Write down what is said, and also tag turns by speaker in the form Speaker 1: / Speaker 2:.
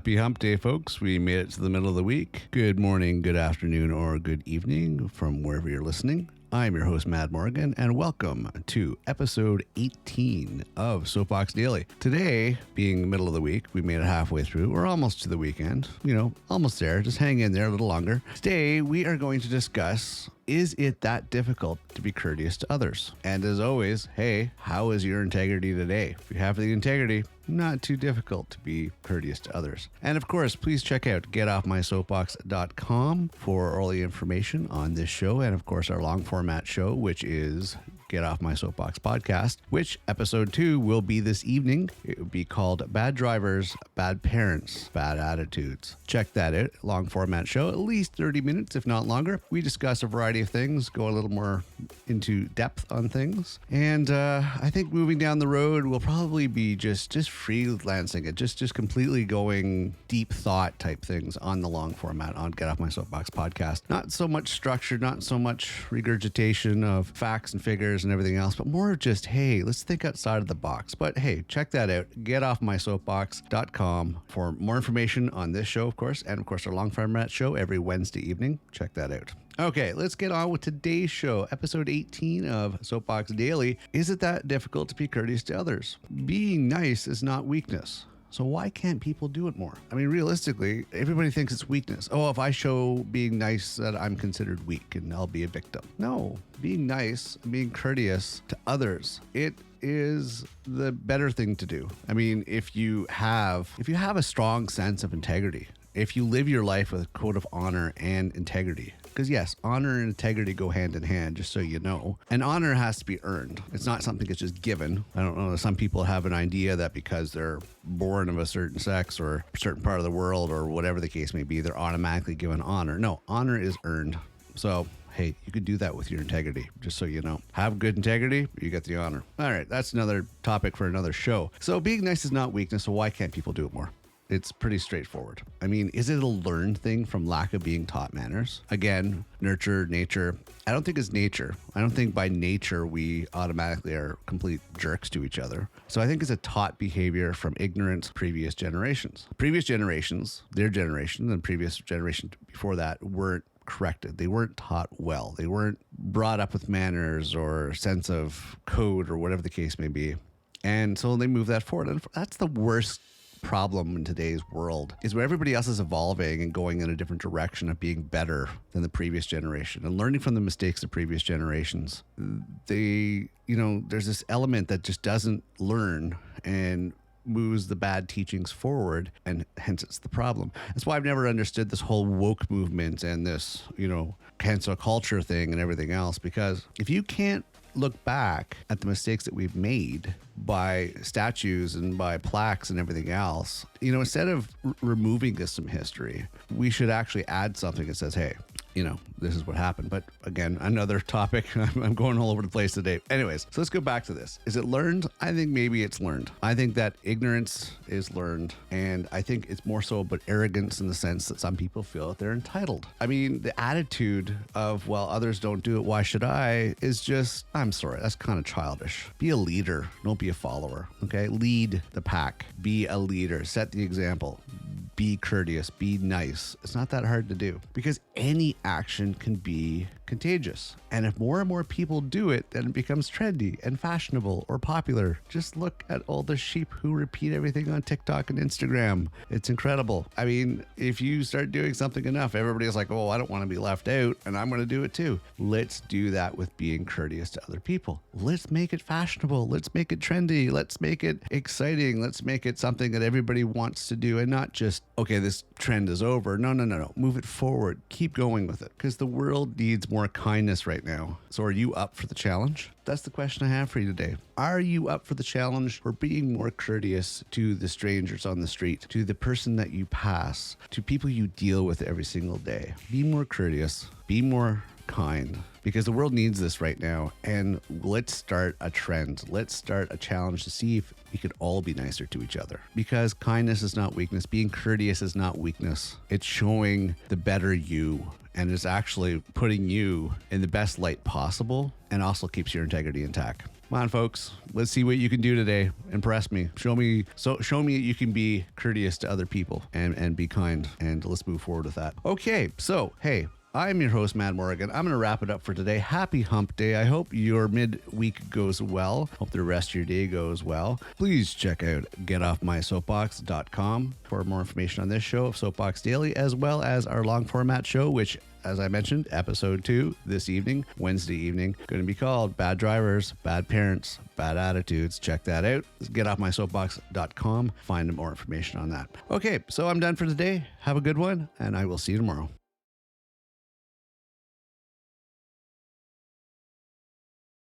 Speaker 1: Happy hump day, folks. We made it to the middle of the week. Good morning, good afternoon, or good evening from wherever you're listening. I'm your host, Mad Morgan, and welcome to episode 18 of Soapbox Daily. Today, being the middle of the week, we made it halfway through. We're almost to the weekend. Almost there. Just hang in there a little longer. Today, we are going to discuss, is it that difficult to be courteous to others? And as always, hey, how is your integrity today? If you have the integrity, not too difficult to be courteous to others. And of course, please check out getoffmysoapbox.com for all the information on this show. And of course, our long format show, which is Get Off My Soapbox podcast, which episode 2 will be this evening. It will be called Bad Drivers, Bad Parents, Bad Attitudes. Check that out. Long format show, at least 30 minutes, if not longer. We discuss a variety of things, go a little more into depth on things. And I think moving down the road, we'll probably be just freelancing it, just completely going deep thought type things on the long format on Get Off My Soapbox podcast. Not so much structure, not so much regurgitation of facts and figures and everything else, but more of just, hey, let's think outside of the box. But hey, check that out, getoffmysoapbox.com for more information on this show, of course, and of course our long format show every Wednesday evening. Check that out. Okay, let's get on with today's show, episode 18 of Soapbox Daily. Is it that difficult to be courteous to others? Being nice is not weakness. So why can't people do it more? I mean, realistically, everybody thinks it's weakness. Oh, if I show being nice, that I'm considered weak and I'll be a victim. No, being nice, being courteous to others, it is the better thing to do. I mean, if you have a strong sense of integrity, if you live your life with a code of honor and integrity, because yes, honor and integrity go hand in hand, just so you know. And honor has to be earned. It's not something that's just given. I don't know, some people have an idea that because they're born of a certain sex or a certain part of the world or whatever the case may be, they're automatically given honor. No, honor is earned. So hey, you could do that with your integrity, just so you know. Have good integrity, you get the honor. All right, that's another topic for another show. So being nice is not weakness, so why can't people do it more? It's pretty straightforward. I mean, is it a learned thing from lack of being taught manners? Again, nurture, nature. I don't think it's nature. I don't think by nature we automatically are complete jerks to each other. So I think it's a taught behavior from ignorant previous generations. Previous generations, their generation and previous generation before that weren't corrected. They weren't taught well. They weren't brought up with manners or sense of code or whatever the case may be. And so they move that forward. And that's the worst problem in today's world, is where everybody else is evolving and going in a different direction of being better than the previous generation and learning from the mistakes of previous generations. There's this element that just doesn't learn and moves the bad teachings forward, and hence it's the problem. That's why I've never understood this whole woke movement and this, cancel culture thing and everything else, because if you can't look back at the mistakes that we've made by statues and by plaques and everything else, instead of removing this from history, we should actually add something that says, hey, this is what happened. But again, another topic. I'm going all over the place today. Anyways, so let's go back to this. Is it learned? I think maybe it's learned. I think that ignorance is learned. And I think it's more so about arrogance in the sense that some people feel that they're entitled. I mean, the attitude of, well, others don't do it, why should I, is just, I'm sorry, that's kind of childish. Be a leader. Don't be a follower. Okay? Lead the pack. Be a leader. Set the example. Be courteous, be nice. It's not that hard to do, because any action can be contagious. And if more and more people do it, then it becomes trendy and fashionable or popular. Just look at all the sheep who repeat everything on TikTok and Instagram. It's incredible. I mean, if you start doing something enough, everybody's like, oh, I don't want to be left out, and I'm going to do it too. Let's do that with being courteous to other people. Let's make it fashionable. Let's make it trendy. Let's make it exciting. Let's make it something that everybody wants to do, and not just, okay, this trend is over. No. Move it forward. Keep going with it, because the world needs more kindness right now. So are you up for the challenge? That's the question I have for you today. Are you up for the challenge for being more courteous to the strangers on the street, to the person that you pass, to people you deal with every single day? Be more courteous. Be more kind, because the world needs this right now. And let's start a trend. Let's start a challenge to see if we could all be nicer to each other, because kindness is not weakness. Being courteous is not weakness. It's showing the better you, and it's actually putting you in the best light possible, and also keeps your integrity intact. Come on, folks. Let's see what you can do today. Impress me. Show me you can be courteous to other people and be kind. And let's move forward with that. Okay, so hey, I'm your host, Matt Morgan. I'm going to wrap it up for today. Happy hump day. I hope your midweek goes well. Hope the rest of your day goes well. Please check out getoffmysoapbox.com for more information on this show of Soapbox Daily, as well as our long format show, which, as I mentioned, episode 2 this evening, Wednesday evening, going to be called Bad Drivers, Bad Parents, Bad Attitudes. Check that out. Getoffmysoapbox.com. Find more information on that. Okay, so I'm done for today. Have a good one, and I will see you tomorrow.